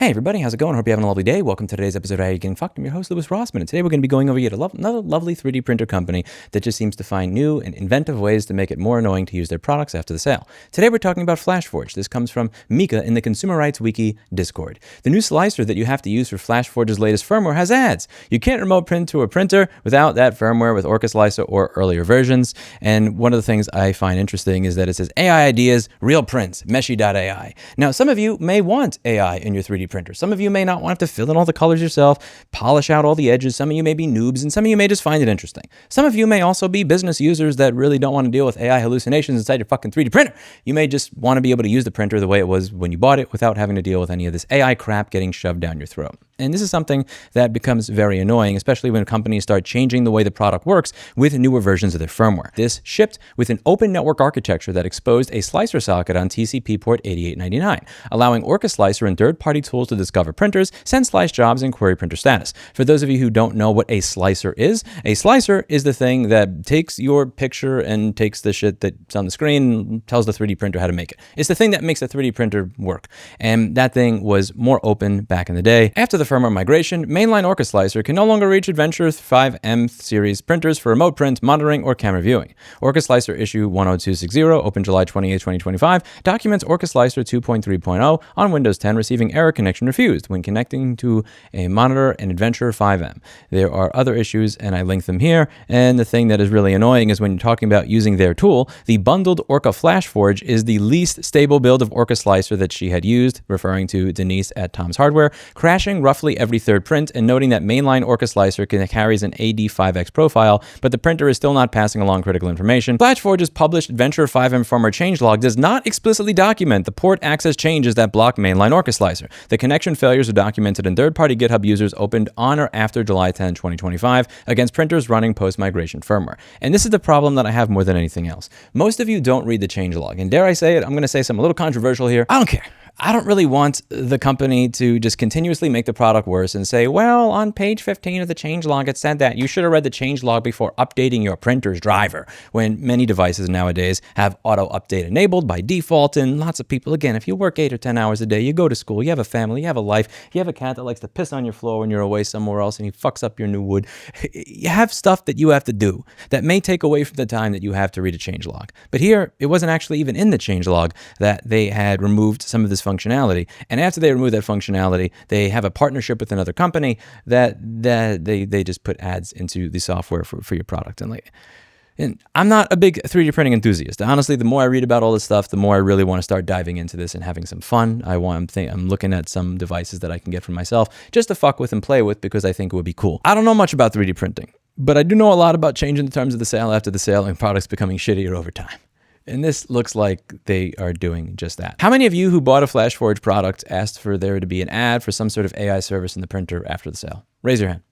Hey everybody, how's it going? Hope you're having a lovely day. Welcome to today's episode of How You Getting Fucked. I'm your host, Louis Rossman, and today we're going to be going over yet another lovely 3D printer company that just seems to find new and inventive ways to make it more annoying to use their products after the sale. Today we're talking about Flashforge. This comes from Mika in the Consumer Rights Wiki Discord. The new slicer that you have to use for Flashforge's latest firmware has ads. You can't remote print to a printer without that firmware with Orca Slicer or earlier versions. And one of the things I find interesting is that it says AI ideas, real prints, meshy.ai. Now, some of you may want AI in your 3D printer. Some of you may not want to fill in all the colors yourself, polish out all the edges. Some of you may be noobs, and some of you may just find it interesting. Some of you may also be business users that really don't want to deal with AI hallucinations inside your fucking 3D printer. You may just want to be able to use the printer the way it was when you bought it without having to deal with any of this AI crap getting shoved down your throat. And this is something that becomes very annoying, especially when companies start changing the way the product works with newer versions of their firmware. This shipped with an open network architecture that exposed a slicer socket on TCP port 8899, allowing Orca Slicer and third-party tools to discover printers, send slice jobs, and query printer status. For those of you who don't know what a slicer is the thing that takes your picture and takes the shit that's on the screen and tells the 3D printer how to make it. It's the thing that makes the 3D printer work. And that thing was more open back in the day. After the firmware migration, mainline Orca Slicer can no longer reach Adventure 5M series printers for remote print, monitoring, or camera viewing. Orca Slicer issue 10260, open July 28, 2025, documents Orca Slicer 2.3.0 on Windows 10 receiving error connection refused when connecting to a monitor and Adventure 5M. There are other issues, and I link them here. And the thing that is really annoying is when you're talking about using their tool, the bundled Orca Flashforge is the least stable build of Orca Slicer that she had used, referring to Denise at Tom's Hardware, crashing roughly every third print, and noting that mainline Orca Slicer carries an AD5X profile, but the printer is still not passing along critical information. Flashforge's published Adventure 5M firmware changelog does not explicitly document the port access changes that block mainline Orca Slicer. The connection failures are documented in third-party GitHub users opened on or after July 10, 2025 against printers running post-migration firmware. And this is the problem that I have more than anything else. Most of you don't read the changelog, and dare I say it, I'm going to say something a little controversial here. I don't care. I don't really want the company to just continuously make the product worse and say, well, on page 15 of the changelog, it said that you should have read the changelog before updating your printer's driver, when many devices nowadays have auto update enabled by default. And lots of people, again, if you work 8 or 10 hours a day, you go to school, you have a family, you have a life, you have a cat that likes to piss on your floor when you're away somewhere else and he fucks up your new wood. You have stuff that you have to do that may take away from the time that you have to read a changelog. But here, it wasn't actually even in the changelog that they had removed some of this functionality. And after they remove that functionality, they have a partnership with another company that they just put ads into the software for your product. And I'm not a big 3D printing enthusiast. Honestly, the more I read about all this stuff, the more I really want to start diving into this and having some fun. I'm looking at some devices that I can get for myself just to fuck with and play with because I think it would be cool. I don't know much about 3D printing, but I do know a lot about changing the terms of the sale after the sale and products becoming shittier over time. And this looks like they are doing just that. How many of you who bought a Flashforge product asked for there to be an ad for some sort of AI service in the printer after the sale? Raise your hand.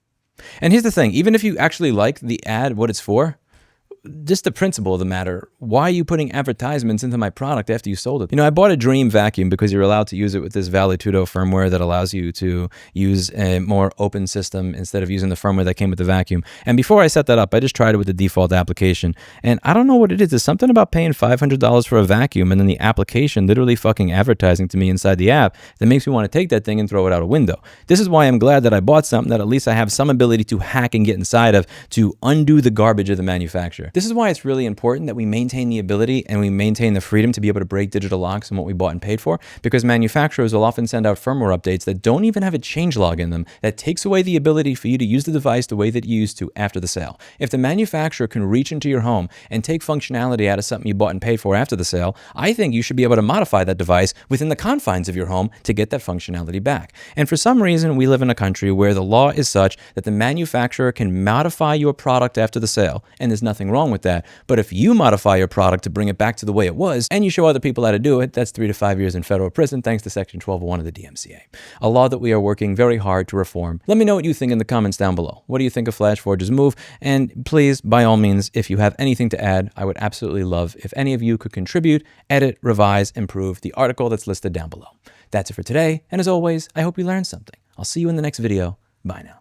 And here's the thing, even if you actually like the ad, what it's for, just the principle of the matter, why are you putting advertisements into my product after you sold it? You know, I bought a Dream vacuum because you're allowed to use it with this Valetudo firmware that allows you to use a more open system instead of using the firmware that came with the vacuum. And before I set that up, I just tried it with the default application. And I don't know what it is. There's something about paying $500 for a vacuum and then the application literally fucking advertising to me inside the app that makes me want to take that thing and throw it out a window. This is why I'm glad that I bought something that at least I have some ability to hack and get inside of to undo the garbage of the manufacturer. This is why it's really important that we maintain the ability and we maintain the freedom to be able to break digital locks on what we bought and paid for, because manufacturers will often send out firmware updates that don't even have a changelog in them that takes away the ability for you to use the device the way that you used to after the sale. If the manufacturer can reach into your home and take functionality out of something you bought and paid for after the sale, I think you should be able to modify that device within the confines of your home to get that functionality back. And for some reason, we live in a country where the law is such that the manufacturer can modify your product after the sale, and there's nothing wrong with that. But if you modify your product to bring it back to the way it was, and you show other people how to do it, that's 3 to 5 years in federal prison thanks to Section 1201 of the DMCA. A law that we are working very hard to reform. Let me know what you think in the comments down below. What do you think of Flashforge's move? And please, by all means, if you have anything to add, I would absolutely love if any of you could contribute, edit, revise, improve the article that's listed down below. That's it for today, and as always, I hope you learned something. I'll see you in the next video. Bye now.